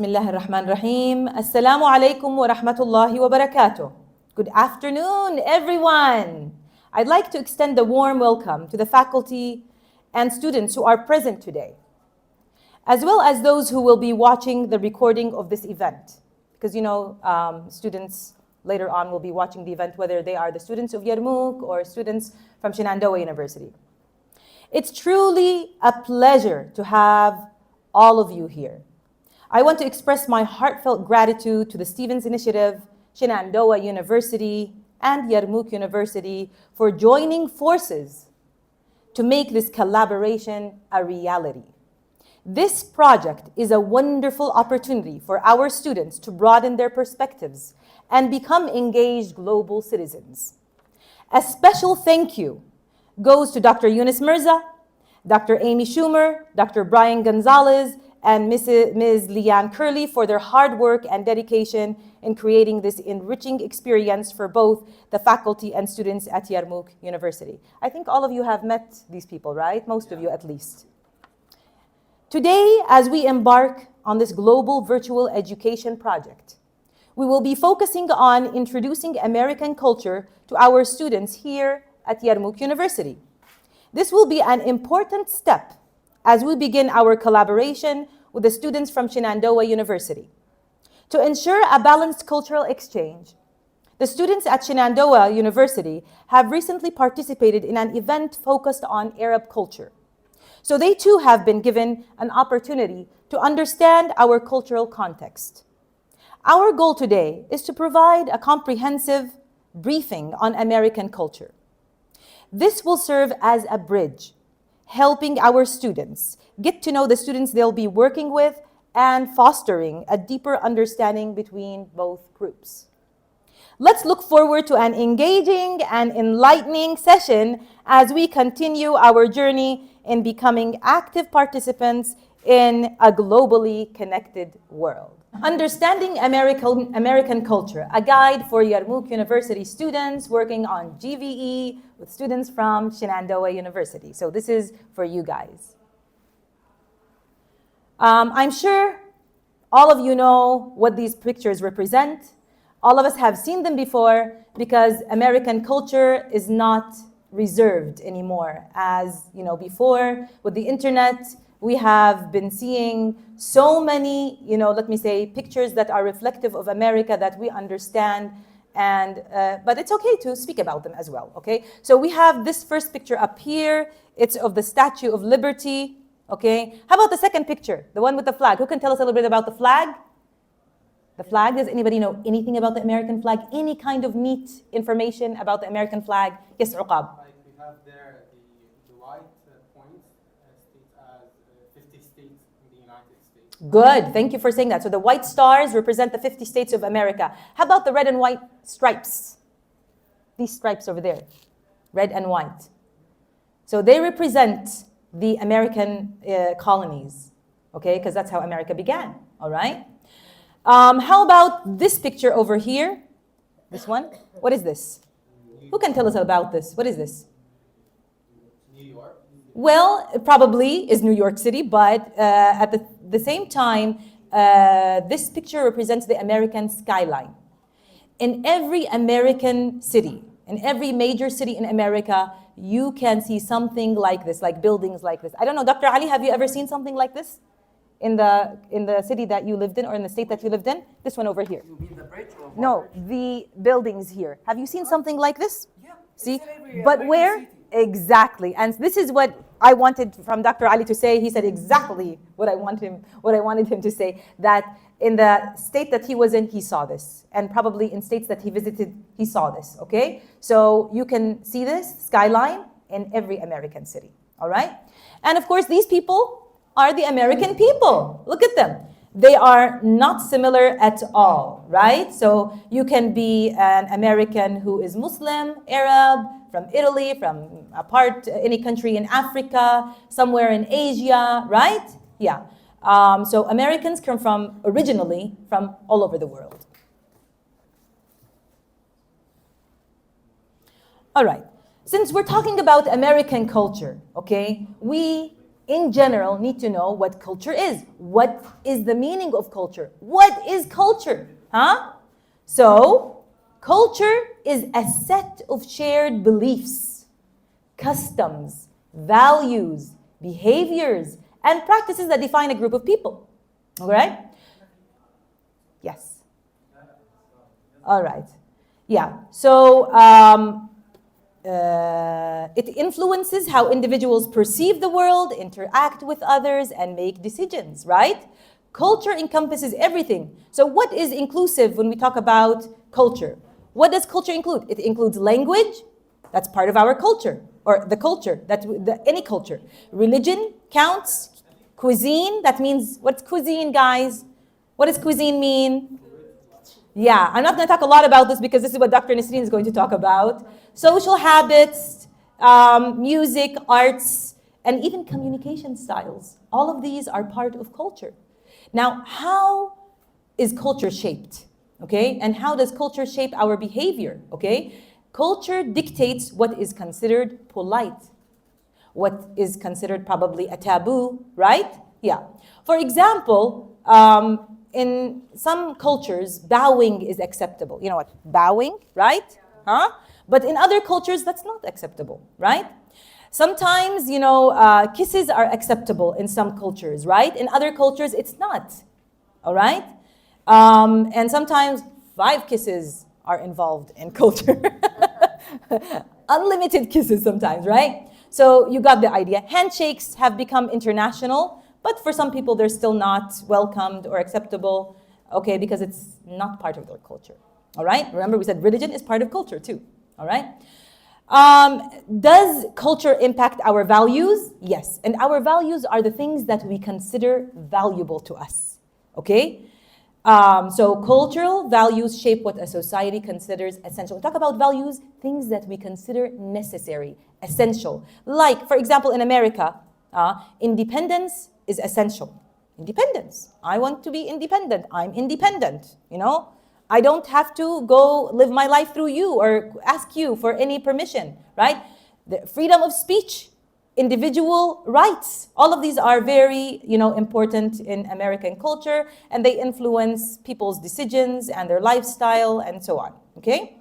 Bismillah ar-Rahman ar-Rahim. Assalamu alaikum wa rahmatullahi wa barakatuh. Good afternoon, everyone. I'd like to extend a warm welcome to the faculty and students who are present today, as well as those who will be watching the recording of this event. Because students later on will be watching the event, whether they are the students of Yarmouk or students from Shenandoah University. It's truly a pleasure to have all of you here. I want to express my heartfelt gratitude to the Stevens Initiative, Shenandoah University, and Yarmouk University for joining forces to make this collaboration a reality. This project is a wonderful opportunity for our students to broaden their perspectives and become engaged global citizens. A special thank you goes to Dr. Yunus Mirza, Dr. Amy Schumer, Dr. Brian Gonzalez, and Ms. Leanne Curley for their hard work and dedication in creating this enriching experience for both the faculty and students at Yarmouk University. I think all of you have met these people, right? Most of you at least. Today, as we embark on this global virtual education project, we will be focusing on introducing American culture to our students here at Yarmouk University. This will be an important step as we begin our collaboration with the students from Shenandoah University. To ensure a balanced cultural exchange, the students at Shenandoah University have recently participated in an event focused on Arab culture. So they too have been given an opportunity to understand our cultural context. Our goal today is to provide a comprehensive briefing on American culture. This will serve as a bridge, helping our students get to know the students they'll be working with and fostering a deeper understanding between both groups. Let's look forward to an engaging and enlightening session as we continue our journey in becoming active participants in a globally connected world. Understanding American culture, a guide for Yarmouk University students working on GVE with students from Shenandoah University. So this is for you guys. I'm sure all of you know what these pictures represent. All of us have seen them before because American culture is not reserved anymore. As you know, before with the internet, we have been seeing so many, let me say, pictures that are reflective of America that we understand, but it's okay to speak about them as well, okay? So we have this first picture up here. It's of the Statue of Liberty, okay? How about the second picture, the one with the flag? Who can tell us a little bit about the flag? The flag, does anybody know anything about the American flag? Any kind of neat information about the American flag? Yes, Uqab. We have there the white points states as 50 states in the United States. Good, thank you for saying that. So the white stars represent the 50 states of America. How about the red and white stripes? These stripes over there, red and white. So they represent the American colonies, okay? Because that's how America began, all right? How about this picture over here? This one? What is this? Who can tell us about this? What is this? New York? Well, it probably is New York City, but at the same time, this picture represents the American skyline. In every American city, in every major city in America, you can see something like this, like buildings like this. I don't know, Dr. Ali, have you ever seen something like this? In the city that you lived in or in the state that you lived in? This one over here. You mean the bridge or No, the buildings here. Have you seen something like this? Yeah. See? It's in every But American where? city. Exactly. And this is what I wanted from Dr. Ali to say. He said exactly what I wanted him to say, that in the state that he was in, he saw this. And probably in states that he visited, he saw this, okay? So you can see this skyline in every American city, all right? And of course, these people are the American people. Look at them. They are not similar at all, right? So you can be an American who is Muslim, Arab, from Italy, from any country in Africa, somewhere in Asia, right? Yeah. So Americans come originally from all over the world. All right. Since we're talking about American culture, okay, we in general, need to know what culture is. What is the meaning of culture? What is culture? Huh? So, culture is a set of shared beliefs, customs, values, behaviors, and practices that define a group of people. All right? Yes. All right. Yeah. So, it influences how individuals perceive the world, interact with others, and make decisions, right? Culture encompasses everything. So what is inclusive when we talk about culture? What does culture include? It includes language, that's part of our culture, or the culture, any culture. Religion counts, cuisine, that means, what's cuisine, guys? What does cuisine mean? Yeah, I'm not going to talk a lot about this because this is what Dr. Nisreen is going to talk about. Social habits, music, arts, and even communication styles. All of these are part of culture. Now, how is culture shaped? Okay, and how does culture shape our behavior? Okay, culture dictates what is considered polite, what is considered probably a taboo, right? Yeah. For example, in some cultures, bowing is acceptable. You know what? Bowing, right? Huh? But in other cultures, that's not acceptable, right? Sometimes, kisses are acceptable in some cultures, right? In other cultures, it's not, all right? And sometimes 5 kisses are involved in culture. Unlimited kisses sometimes, right? So you got the idea. Handshakes have become international, but for some people, they're still not welcomed or acceptable, okay, because it's not part of their culture, all right? Remember, we said religion is part of culture too, all right? Does culture impact our values? Yes, and our values are the things that we consider valuable to us, okay? So cultural values shape what a society considers essential. We talk about values, things that we consider necessary, essential. Like, for example, in America, independence is essential. Independence. I want to be independent. I'm independent, I don't have to go live my life through you or ask you for any permission, right? The freedom of speech, individual rights, all of these are very, important in American culture, and they influence people's decisions and their lifestyle and so on, okay?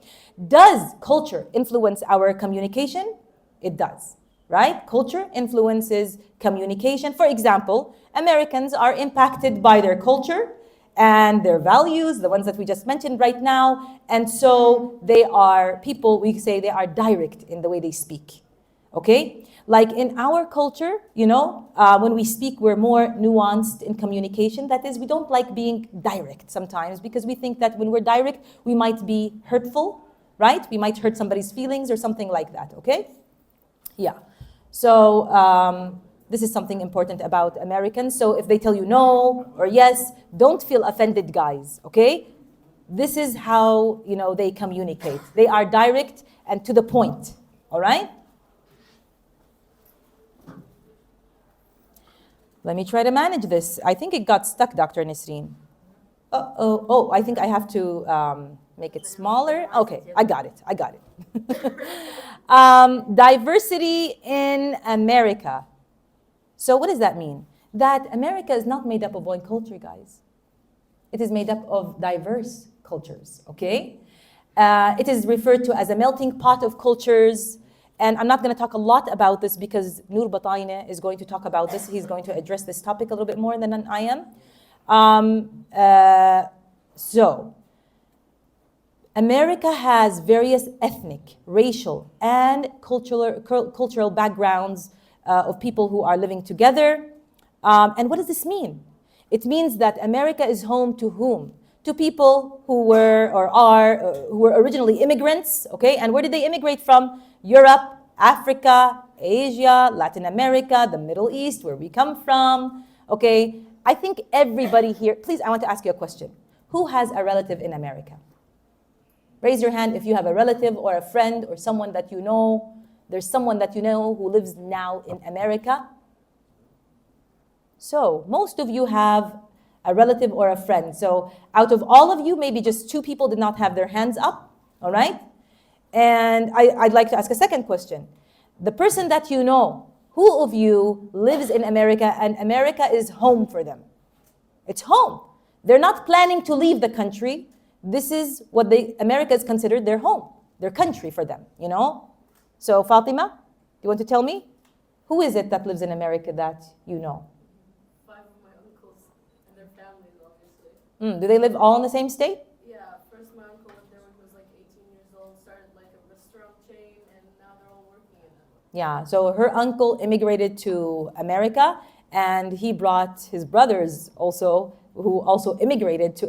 Does culture influence our communication? It does, right? Culture influences communication. For example, Americans are impacted by their culture and their values, the ones that we just mentioned right now, and so they are people, we say they are direct in the way they speak, okay? Like in our culture, when we speak, we're more nuanced in communication. That is, we don't like being direct sometimes because we think that when we're direct, we might be hurtful, right? We might hurt somebody's feelings or something like that, okay? Yeah. So this is something important about Americans. So if they tell you no or yes, don't feel offended, guys, okay? This is how, they communicate. They are direct and to the point, all right? Let me try to manage this. I think it got stuck, Dr. Nisreen. Oh, I think I have to make it smaller. Okay, I got it. Diversity in America. So what does that mean? That America is not made up of one culture, guys. It is made up of diverse cultures, okay? It is referred to as a melting pot of cultures. And I'm not going to talk a lot about this because Noor Batayne is going to talk about this. He's going to address this topic a little bit more than I am. So, America has various ethnic, racial, and cultural backgrounds of people who are living together. And what does this mean? It means that America is home to whom? To people who were or are who were originally immigrants, okay? And where did they immigrate from? Europe, Africa, Asia, Latin America, the Middle East, where we come from, okay? I think everybody here, please, I want to ask you a question. Who has a relative in America? Raise your hand if you have a relative or a friend or someone that you know. There's someone that you know who lives now in America. So most of you have a relative or a friend. So out of all of you, maybe just 2 people did not have their hands up, all right? And I'd like to ask a second question. The person that you know Who of you lives in America and America is home for them? It's home. They're not planning to leave the country. This is what America is considered their home, their country for them, you know? So Fatima, do you want to tell me? Who is it that lives in America that you know? 5 of my uncles and their families, obviously. Do they live all in the same state? Yeah, first my uncle went there when he was like 18 years old, started like a restaurant chain, and now they're all working in it. Yeah, so her uncle immigrated to America and he brought his brothers also, who also immigrated to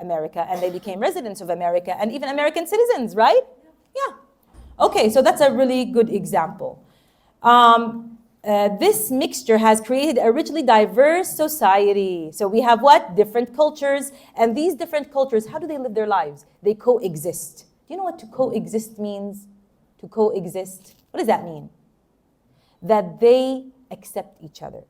America, and they became residents of America and even American citizens, right? Yeah. Okay, so that's a really good example. This mixture has created a richly diverse society. So we have what? Different cultures. And these different cultures, how do they live their lives? They coexist. Do you know what to coexist means? To coexist. What does that mean? That they accept each other.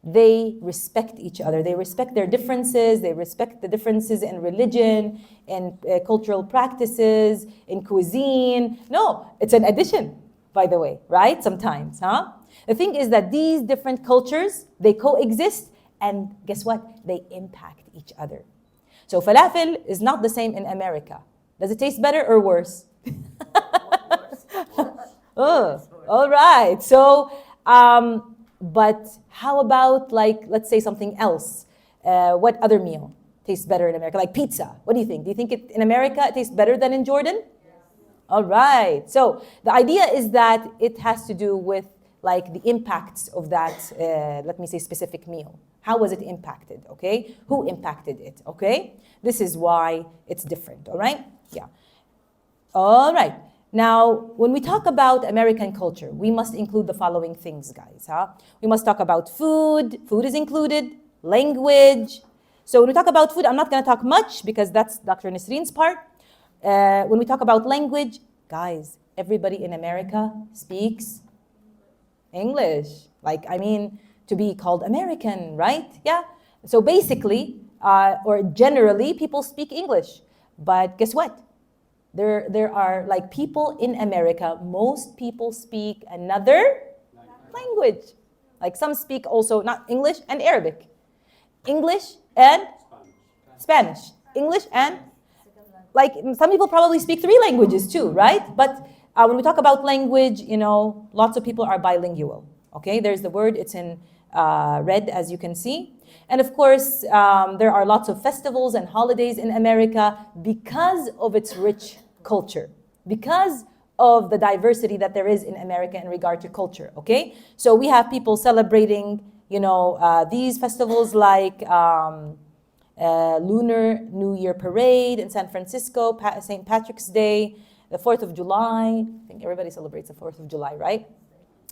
They respect each other. They respect their differences. They respect the differences in religion, in cultural practices, in cuisine. No, it's an addition, by the way, right? Sometimes, huh? The thing is that these different cultures, they coexist, and guess what? They impact each other. So falafel is not the same in America. Does it taste better or worse? Oh, all right. So, but how about like, let's say something else? What other meal tastes better in America? Like pizza. What do you think? Do you think in America it tastes better than in Jordan? All right. So the idea is that it has to do with like the impacts of that, let me say, specific meal. How was it impacted, okay? Who impacted it, okay? This is why it's different, all right? Yeah. All right. Now, when we talk about American culture, we must include the following things, guys, huh? We must talk about food. Food is included. Language. So when we talk about food, I'm not going to talk much because that's Dr. Nisreen's part. When we talk about language, guys, everybody in America speaks English. Like, I mean, to be called American, right? Yeah. So basically, or generally, people speak English. But guess what? There are like people in America, most people speak another language. Like some speak also not English and Arabic. English and Spanish. English and like some people probably speak 3 languages too, right? But when we talk about language, you know, lots of people are bilingual. Okay, there's the word, it's in red as you can see. And of course, there are lots of festivals and holidays in America because of its rich culture, because of the diversity that there is in America in regard to culture, okay? So we have people celebrating, you know, these festivals like Lunar New Year Parade in San Francisco, St. Patrick's Day, the 4th of July. I think everybody celebrates the 4th of July, right?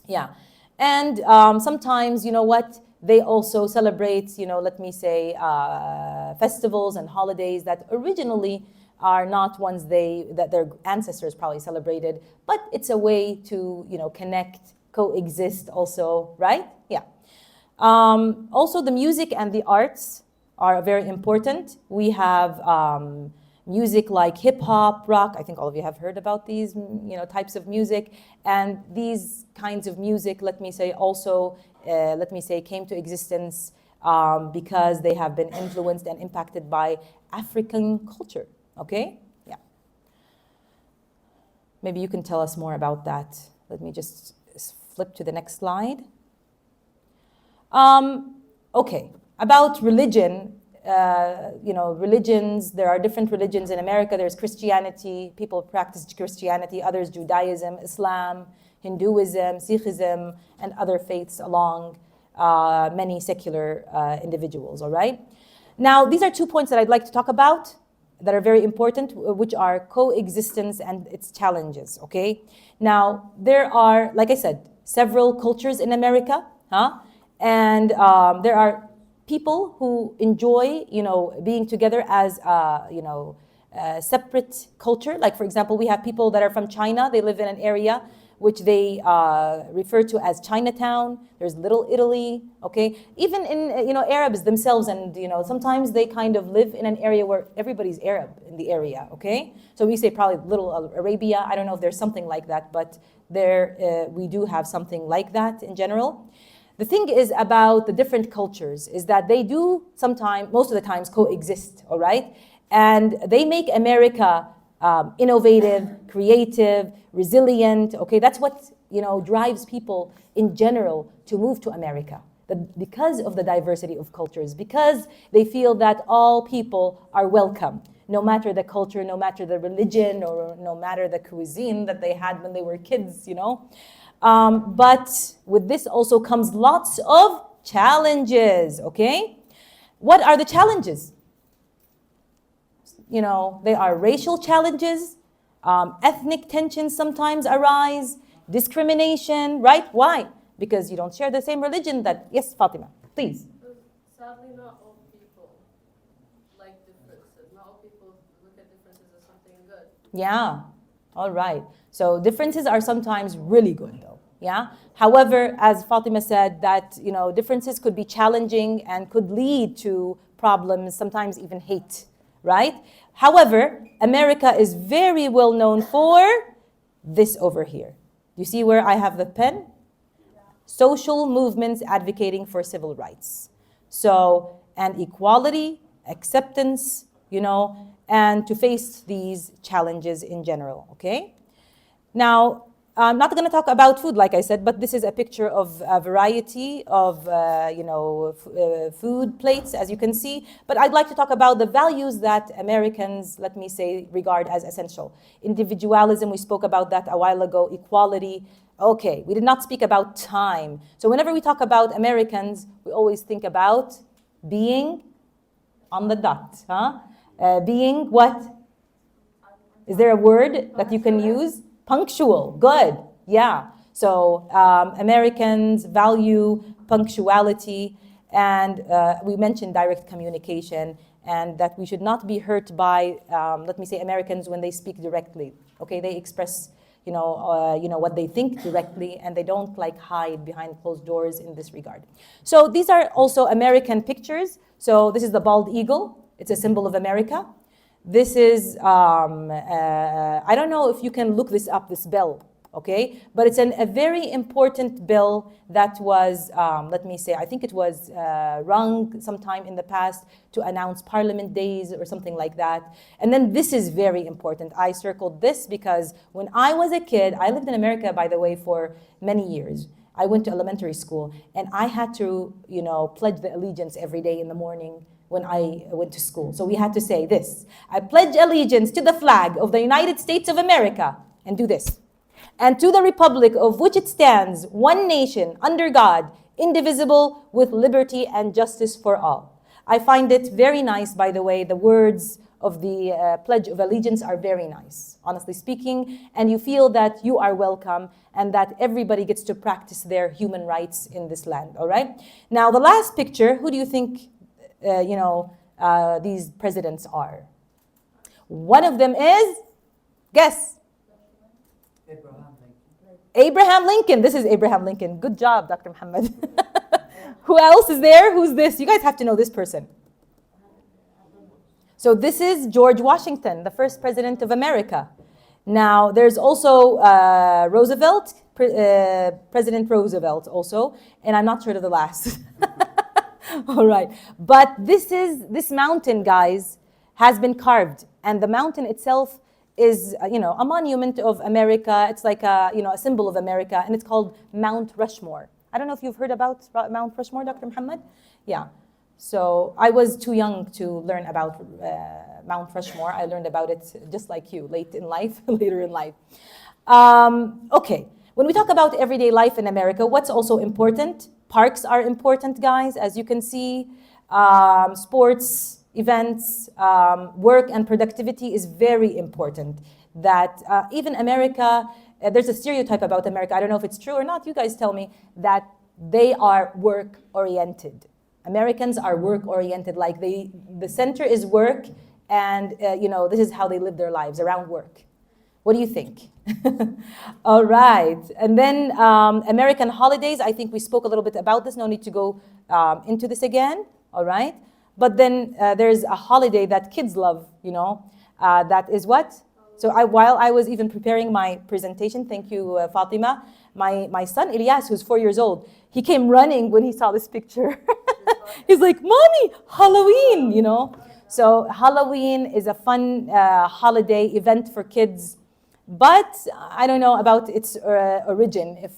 Yeah. And sometimes, you know what, they also celebrate, you know, let me say, festivals and holidays that originally are not ones that their ancestors probably celebrated, but it's a way to, you know, connect, coexist also, right? Yeah. Also, the music and the arts are very important. We have music like hip hop, rock. I think all of you have heard about these, you know, types of music. And these kinds of music, let me say, also, let me say, came to existence because they have been influenced and impacted by African culture. Okay? Yeah. Maybe you can tell us more about that. Let me just flip to the next slide. Okay, about religion. You know, religions, there are different religions in America. There's Christianity, people practice Christianity, others Judaism, Islam, Hinduism, Sikhism, and other faiths along many secular individuals, all right? Now, these are 2 points that I'd like to talk about that are very important, which are coexistence and its challenges, okay? Now, there are, like I said, several cultures in America, huh? And there are people who enjoy, you know, being together as, you know, separate culture. Like, for example, we have people that are from China. They live in an area which they refer to as Chinatown. There's Little Italy, okay? Even in, Arabs themselves, and, sometimes they kind of live in an area where everybody's Arab in the area, okay? So we say probably Little Arabia. I don't know if there's something like that, but there we do have something like that in general. The thing is about the different cultures is that they do sometimes, most of the times, coexist, all right? And they make America innovative, creative, resilient, okay? That's what, drives people in general to move to America. Because of the diversity of cultures, because they feel that all people are welcome, no matter the culture, no matter the religion, or no matter the cuisine that they had when they were kids, But with this also comes lots of challenges, okay? What are the challenges? They are racial challenges, ethnic tensions sometimes arise, discrimination, right? Why? Because you don't share the same religion that, yes, Fatima, please. Sadly, not all people like differences. Not all people look at differences as something good. Yeah, all right. So differences are sometimes really good though, yeah? However, as Fatima said, that, differences could be challenging and could lead to problems, sometimes even hate, right? However, America is very well known for this over here. You see where I have the pen? Social movements advocating for civil rights. So, and equality, acceptance, and to face these challenges in general, okay? Now, I'm not going to talk about food, like I said, but this is a picture of a variety of, food plates, as you can see. But I'd like to talk about the values that Americans, let me say, regard as essential. Individualism, we spoke about that a while ago. Equality. Okay, we did not speak about time. So whenever we talk about Americans, we always think about being on the dot, huh? Being what? Is there a word that you can use? Punctual, good, yeah. So Americans value punctuality, and we mentioned direct communication, and that we should not be hurt by, let me say, Americans when they speak directly. Okay, they express, what they think directly, and they don't like hide behind closed doors in this regard. So these are also American pictures. So this is the bald eagle. It's a symbol of America. This is, I don't know if you can look this up, this bell, okay? But it's a very important bell that was, let me say, I think it was rung sometime in the past to announce Parliament days or something like that. And then this is very important. I circled this because when I was a kid, I lived in America, by the way, for many years. I went to elementary school, and I had to, pledge the allegiance every day in the morning when I went to school. So we had to say this: I pledge allegiance to the flag of the United States of America, and do this, and to the republic of which it stands, one nation, under God, indivisible, with liberty and justice for all. I find it very nice, by the way. The words of the Pledge of Allegiance are very nice, honestly speaking, and you feel that you are welcome and that everybody gets to practice their human rights in this land, all right? Now, the last picture, who do you think these presidents are? One of them is, guess. Abraham Lincoln. This is Abraham Lincoln. Good job, Dr. Muhammad. Who else is there? Who's this? You guys have to know this person. So this is George Washington, the first president of America. Now, there's also Roosevelt, President Roosevelt also, and I'm not sure of the last. All right, but this mountain, guys, has been carved, and the mountain itself is, a monument of America. It's like a symbol of America, and it's called Mount Rushmore. I don't know if you've heard about Mount Rushmore, Dr. Muhammad. Yeah. So I was too young to learn about Mount Rushmore. I learned about it just like you, later in life. Okay, when we talk about everyday life in America, what's also important? Parks are important, guys, as you can see. Sports, events, work and productivity is very important. That even America, there's a stereotype about America, I don't know if it's true or not, you guys tell me, that they are work-oriented. Americans are work-oriented, like the center is work, and this is how they live their lives, around work. What do you think? All right. And then American holidays, I think we spoke a little bit about this. No need to go into this again. All right. But then there's a holiday that kids love, that is what? So while I was even preparing my presentation, thank you, Fatima, my son, Ilyas, who's 4 years old, he came running when he saw this picture. He's like, Mommy, Halloween. So Halloween is a fun holiday event for kids. But I don't know about its origin, if,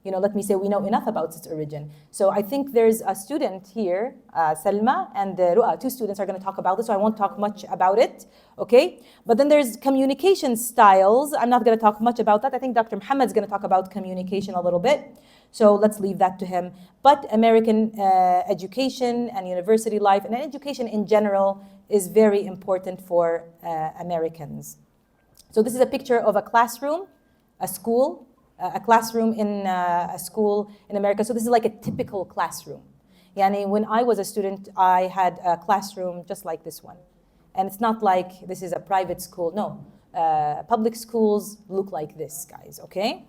let me say we know enough about its origin. So I think there's a student here, Selma and Ru'a, two students are going to talk about this, so I won't talk much about it, okay? But then there's communication styles. I'm not going to talk much about that. I think Dr. Muhammad's going to talk about communication a little bit. So let's leave that to him. But American education and university life and education in general is very important for Americans. So this is a picture of a classroom, a school, a classroom in a school in America. So this is like a typical classroom. Yani when I was a student, I had a classroom just like this one. And it's not like this is a private school. No, public schools look like this, guys, okay?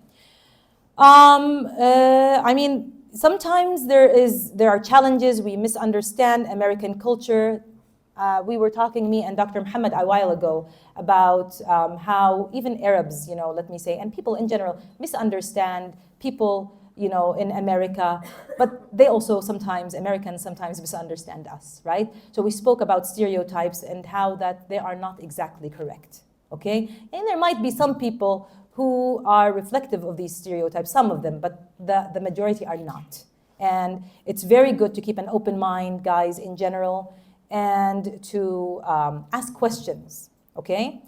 Sometimes there are challenges. We misunderstand American culture. We were talking, me and Dr. Muhammad, a while ago about how even Arabs, let me say, and people in general misunderstand people, in America, but they also Americans sometimes misunderstand us, right? So we spoke about stereotypes and how that they are not exactly correct, okay? And there might be some people who are reflective of these stereotypes, some of them, but the majority are not. And it's very good to keep an open mind, guys, in general, and to ask questions, okay?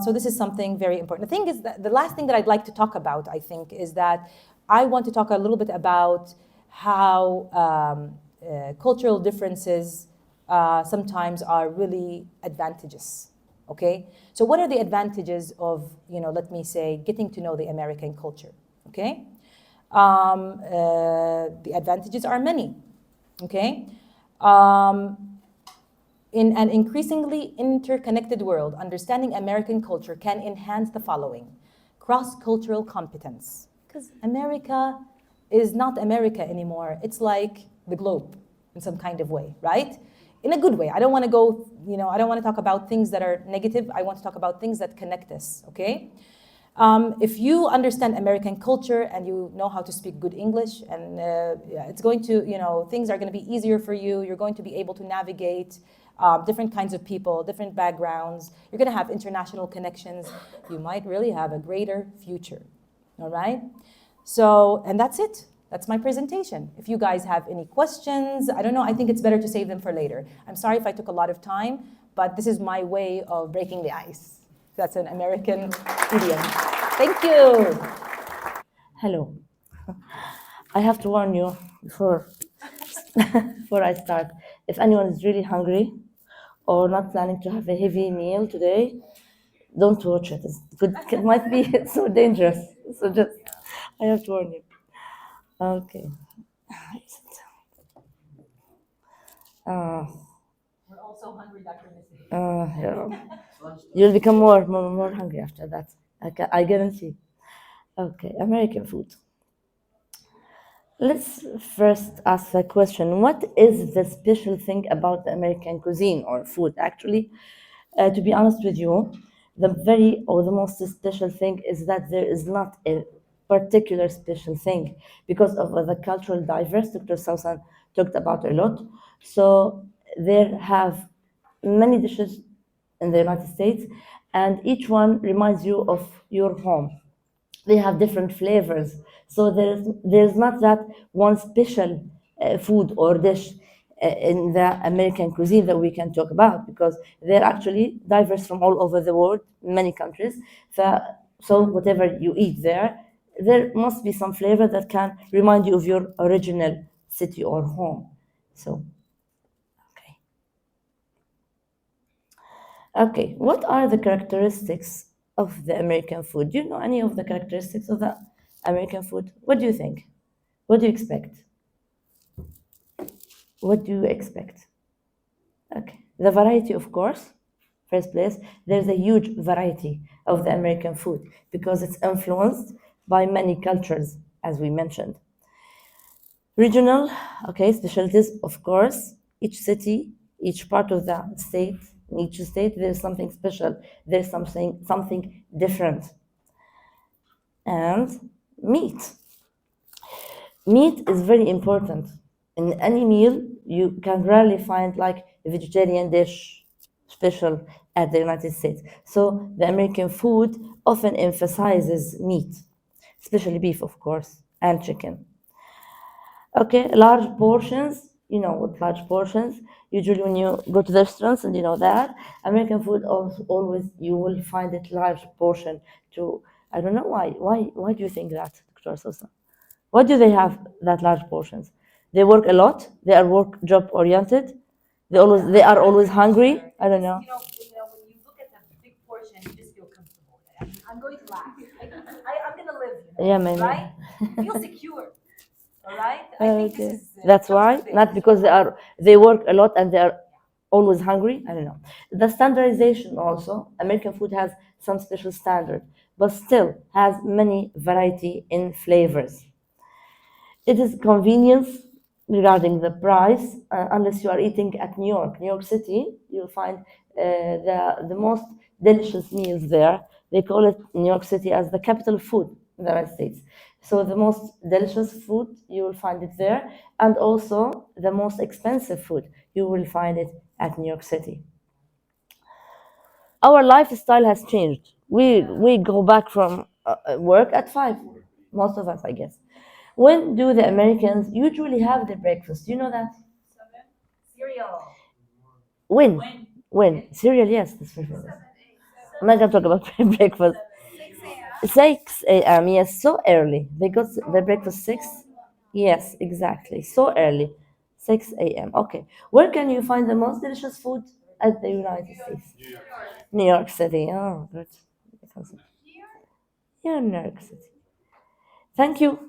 So this is something very important. The thing is that the last thing that I'd like to talk about, I think, is that I want to talk a little bit about how cultural differences sometimes are really advantageous, okay? So what are the advantages of, let me say, getting to know the American culture, okay? The advantages are many, okay? In an increasingly interconnected world, understanding American culture can enhance the following: cross-cultural competence. Because America is not America anymore. It's like the globe in some kind of way, right? In a good way. I don't want to go, I don't want to talk about things that are negative. I want to talk about things that connect us, okay? If you understand American culture and you know how to speak good English, and it's going to, things are going to be easier for you. You're going to be able to navigate different kinds of people, different backgrounds. You're going to have international connections. You might really have a greater future, all right? So, and that's it. That's my presentation. If you guys have any questions, I don't know, I think it's better to save them for later. I'm sorry if I took a lot of time, but this is my way of breaking the ice. That's an American idiom. Thank you. Hello. I have to warn you before I start. If anyone is really hungry or not planning to have a heavy meal today, don't watch it. It might be so dangerous. So just, I have to warn you. Okay. We're also hungry, Dr. Missy. Yeah. You'll become more hungry after that. I guarantee. Okay, American food. Let's first ask the question, what is the special thing about the American cuisine or food? Actually, to be honest with you, the most special thing is that there is not a particular special thing because of the cultural diverse Dr. Sausan talked about a lot. So there have many dishes in the United States, and each one reminds you of your home. They have different flavors. So there's not that one special food or dish in the American cuisine that we can talk about, because they're actually diverse from all over the world, many countries. So whatever you eat there must be some flavor that can remind you of your original city or home. So, okay, what are the characteristics of the American food? Do you know any of the characteristics of the American food? What do you think? What do you expect? What do you expect? Okay, the variety, of course. first place, there's a huge variety of the American food because it's influenced by many cultures, as we mentioned. Regional, okay, specialties, of course. Each city, each part of the state, in each state, there's something special. There's something different. And meat. Meat is very important. In any meal, you can rarely find like a vegetarian dish special at the United States. So the American food often emphasizes meat, especially beef, of course, and chicken. Okay, large portions, you know what large portions, usually when you go to the restaurants and you know that, American food also always, you will find it large portion to, I don't know why do you think that, Dr. Sosa? Why do they have that large portions? They work a lot, they are work job oriented, they are always hungry, I don't know. When you look at the big portion, you just feel comfortable. I'm going to laugh. I'm going to live, Yeah, maybe. right? Feel secure. All right? I think Okay. this is, That's comes why, with it. not because they work a lot and they are always hungry. I don't know. The standardization also, American food has some special standard, but still has many variety in flavors. It is convenience regarding the price, unless you are eating at New York City, you'll find the most delicious meals there. They call it New York City as the capital of food in the United States. So the most delicious food, you will find it there. And also the most expensive food, you will find it at New York City. Our lifestyle has changed. We go back from work at 5, most of us, I guess. When do the Americans usually have their breakfast? Do you know that? Cereal. When? When? Cereal, yes. That's for sure. I'm not gonna talk about breakfast. 6 a.m. Yes, so early. They got their breakfast 6. Yes, exactly. So early. 6 a.m. Okay. Where can you find the most delicious food at the United States? New York City. Oh, good. Yeah, New York City. Thank you.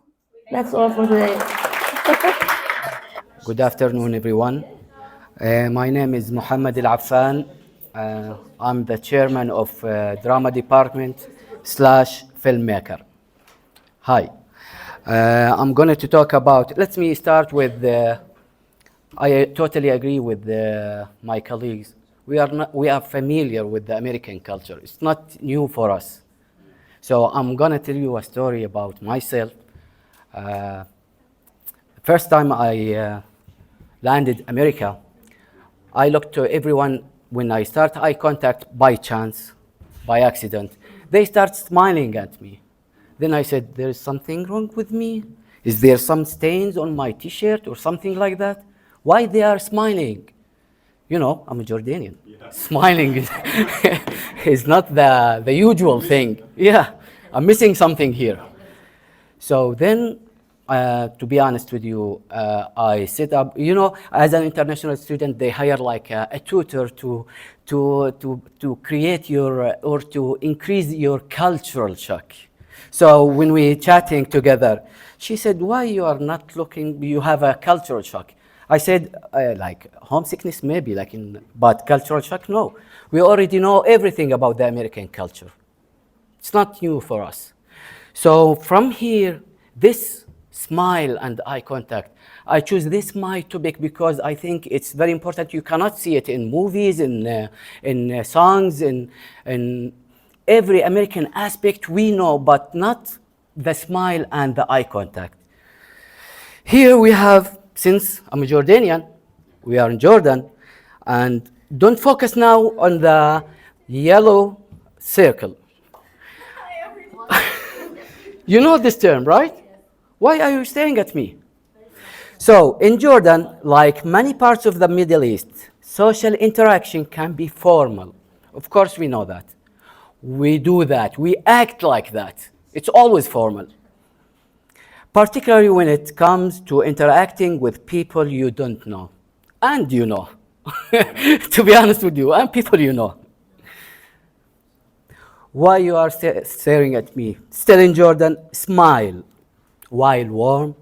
That's all for today. Good afternoon, everyone. My name is Muhammad Al Affan. I'm the chairman of drama department slash filmmaker. Hi. I'm going to talk about. Let me start with. I totally agree with my colleagues. We are familiar with the American culture. It's not new for us. So I'm going to tell you a story about myself. First time I landed America, I looked to everyone when I start eye contact by chance, by accident. They start smiling at me. Then I said, there is something wrong with me? Is there some stains on my t-shirt or something like that? Why they are smiling? You know, I'm a Jordanian. Yeah. Smiling is not the usual thing. Yeah, I'm missing something here. So then, to be honest with you, I set up, you know, as an international student, they hire like a tutor to create your, or to increase your cultural shock. So when we chatting together, she said, why you are not looking, you have a cultural shock? I said, like homesickness maybe, but cultural shock, no. We already know everything about the American culture. It's not new for us. So from here, this smile and eye contact, I choose this my topic because I think it's very important. You cannot see it in movies, in songs, in every American aspect we know, but not the smile and the eye contact. Here we have, since I'm a Jordanian, we are in Jordan, and don't focus now on the yellow circle. You know this term, right? Why are you staring at me? So in Jordan, like many parts of the Middle East, social interaction can be formal. Of course, we know that. We do that. We act like that. It's always formal. Particularly when it comes to interacting with people you don't know. And you know. To be honest with you, and people you know. Why you are staring at me? Still in Jordan, smile, while warm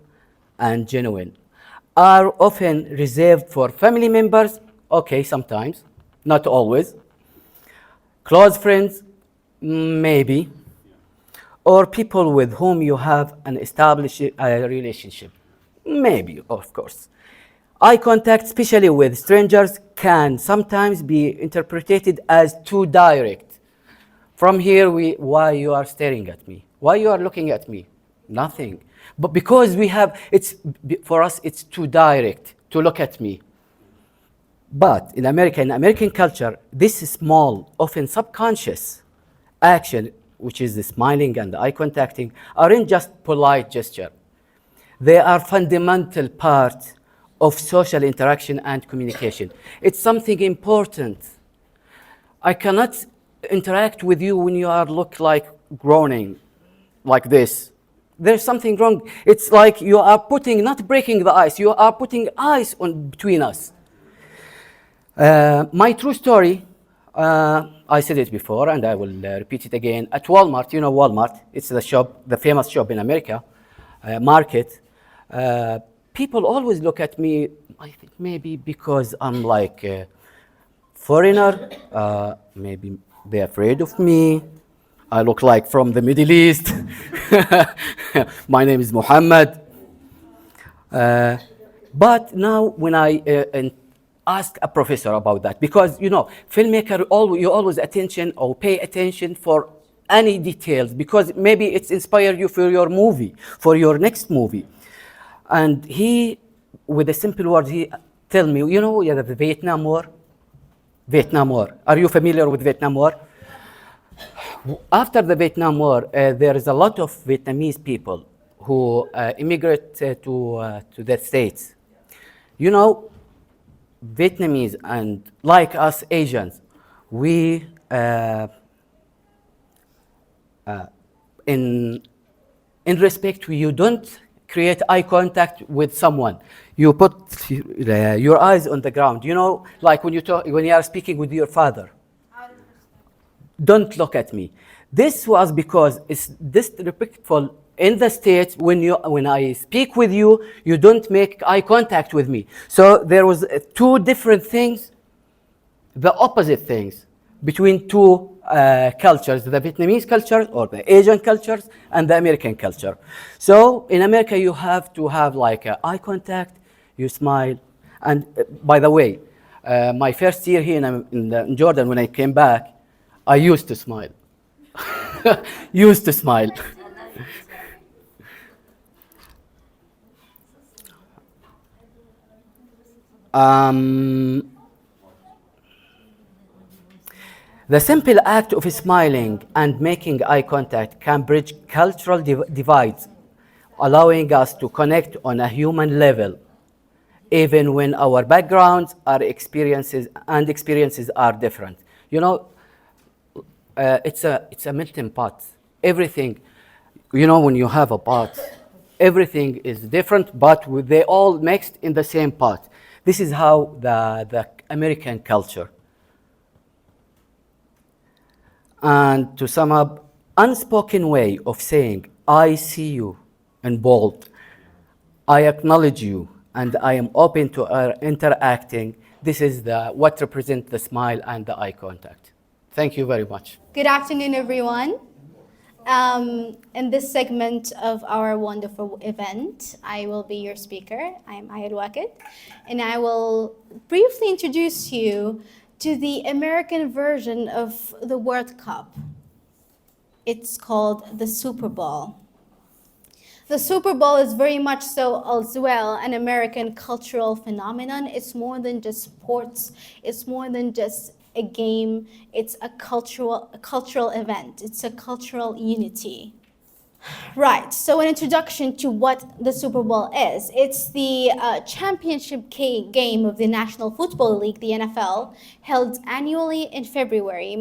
and genuine, are often reserved for family members. Okay, sometimes, not always. Close friends, maybe, or people with whom you have an established relationship, maybe, of course. Eye contact, especially with strangers, can sometimes be interpreted as too direct. From here, why you are staring at me? Why you are looking at me? Nothing. But because we have, for us, it's too direct to look at me. But in American culture, this small, often subconscious action, which is the smiling and the eye contacting, aren't just polite gesture. They are fundamental part of social interaction and communication. It's something important. I cannot interact with you when you are look like groaning like this. There's something wrong. It's like you are putting, not breaking the ice, you are putting ice on between us. My true story, I said it before and I will repeat it again. At Walmart, you know Walmart, it's the shop, the famous shop in America, market. People always look at me, I think maybe because I'm like a foreigner, maybe they're afraid of me. I look like from the Middle East. My name is Muhammad. But now when I ask a professor about that, because you know, filmmaker, you always attention or pay attention for any details because maybe it's inspired you for your movie, for your next movie. And he, with a simple word, he tell me, you know, yeah, the Vietnam War. Vietnam War. Are you familiar with Vietnam War? After the Vietnam War, there is a lot of Vietnamese people who immigrate to the States. You know, Vietnamese and like us Asians, we in respect, you don't create eye contact with someone. You put your eyes on the ground. You know, like when you are speaking with your father. Don't look at me. This was because it's disrespectful in the States. When I speak with you, you don't make eye contact with me. So there was two different things, the opposite things between two cultures, the Vietnamese culture or the Asian cultures and the American culture. So in America, you have to have like eye contact, you smile. And by the way, my first year here in Jordan, when I came back, I used to smile. Used to smile. Um, the simple act of smiling and making eye contact can bridge cultural divides, allowing us to connect on a human level, even when our backgrounds, our experiences are different. You know, it's a melting pot. Everything, you know, when you have a pot, everything is different, but they all mixed in the same pot. This is how the American culture. And to sum up, unspoken way of saying, I see you in bold, I acknowledge you, and I am open to interacting. This is what represents the smile and the eye contact. Thank you very much. Good afternoon, everyone. In this segment of our wonderful event, I will be your speaker. I'm Ayad Wakid, and I will briefly introduce you to the American version of the World Cup. It's called the Super Bowl. The Super Bowl is very much so as well an American cultural phenomenon. It's more than just sports. It's more than just a game. It's a cultural event. It's a cultural unity. Right, so an introduction to what the Super Bowl is. It's the championship game of the National Football League, the NFL, held annually in February,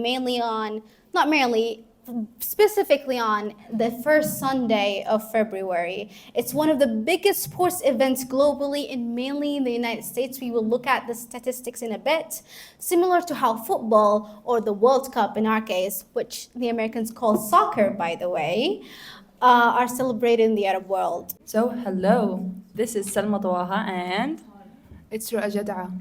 specifically on the first Sunday of February. It's one of the biggest sports events globally and mainly in the United States. We will look at the statistics in a bit. Similar to how football, or the World Cup in our case, which the Americans call soccer, by the way, are celebrated in the Arab world. So, hello, this is Salma Tawaha and It's Ru'a Jada'a.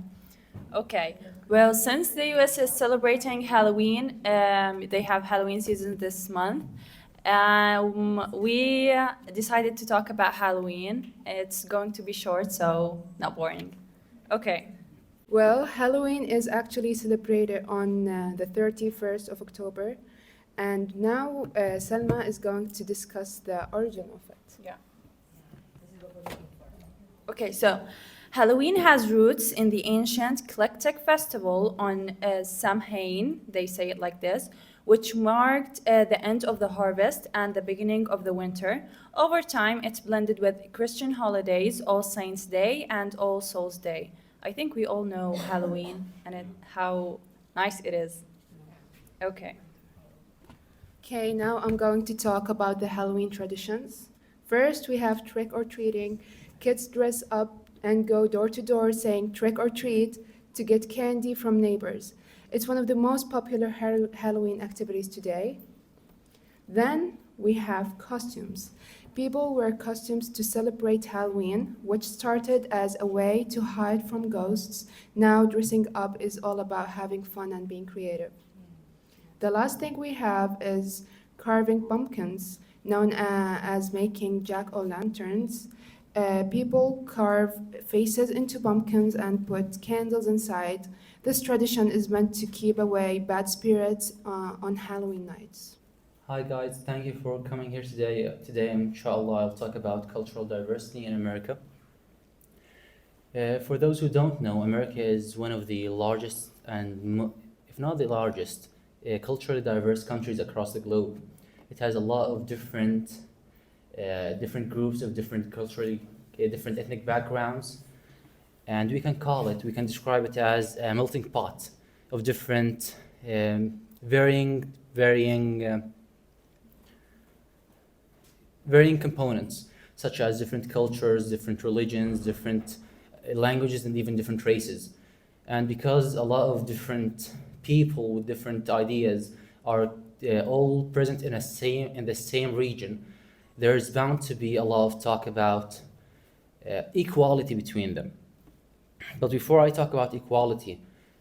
Okay. Well, since the US is celebrating Halloween, they have Halloween season this month. We decided to talk about Halloween. It's going to be short, so not boring. Okay. Well, Halloween is actually celebrated on the 31st of October, and now Selma is going to discuss the origin of it. Yeah. Okay, so Halloween has roots in the ancient Celtic festival on Samhain, they say it like this, which marked the end of the harvest and the beginning of the winter. Over time, it's blended with Christian holidays, All Saints' Day and All Souls' Day. I think we all know Halloween and how nice it is. Okay. Okay, now I'm going to talk about the Halloween traditions. First, we have trick or treating. Kids dress up and go door to door saying trick or treat to get candy from neighbors. It's one of the most popular Halloween activities today. Then we have costumes. People wear costumes to celebrate Halloween, which started as a way to hide from ghosts. Now, dressing up is all about having fun and being creative. The last thing we have is carving pumpkins, known as making jack-o'-lanterns. People carve faces into pumpkins and put candles inside. This tradition is meant to keep away bad spirits on Halloween nights. Hi guys, thank you for coming here today. Today, inshallah, I'll talk about cultural diversity in America. For those who don't know, America is one of the largest and, if not the largest, culturally diverse countries across the globe. It has a lot of different groups of different culturally, different ethnic backgrounds, and we can describe it as a melting pot of different varying components, such as different cultures, different religions, different languages, and even different races. And because a lot of different people with different ideas are all present in the same region, there's bound to be a lot of talk about equality between them. But before I talk about equality,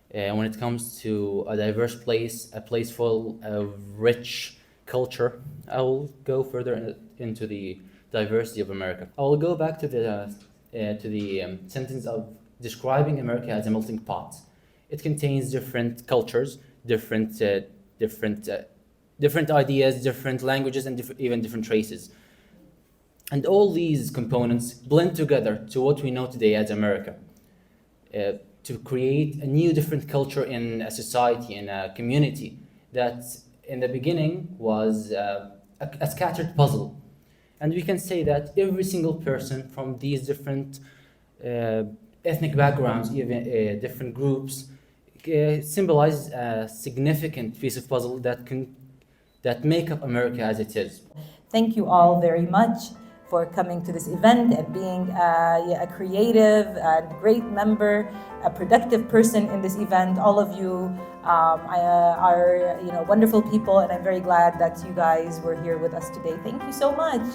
when it comes to a diverse place, a place full of rich culture, I will go further into the diversity of America. I will go back to the sentence of describing America as a melting pot. It contains different cultures, different ideas, different languages, and even different races. And all these components blend together to what we know today as America, to create a new different culture in a society, in a community that in the beginning was a scattered puzzle. And we can say that every single person from these different ethnic backgrounds, even different groups, symbolizes a significant piece of puzzle that make up America as it is. Thank you all very much for coming to this event and being a creative and great member, a productive person in this event. All of you are wonderful people, and I'm very glad that you guys were here with us today. Thank you so much.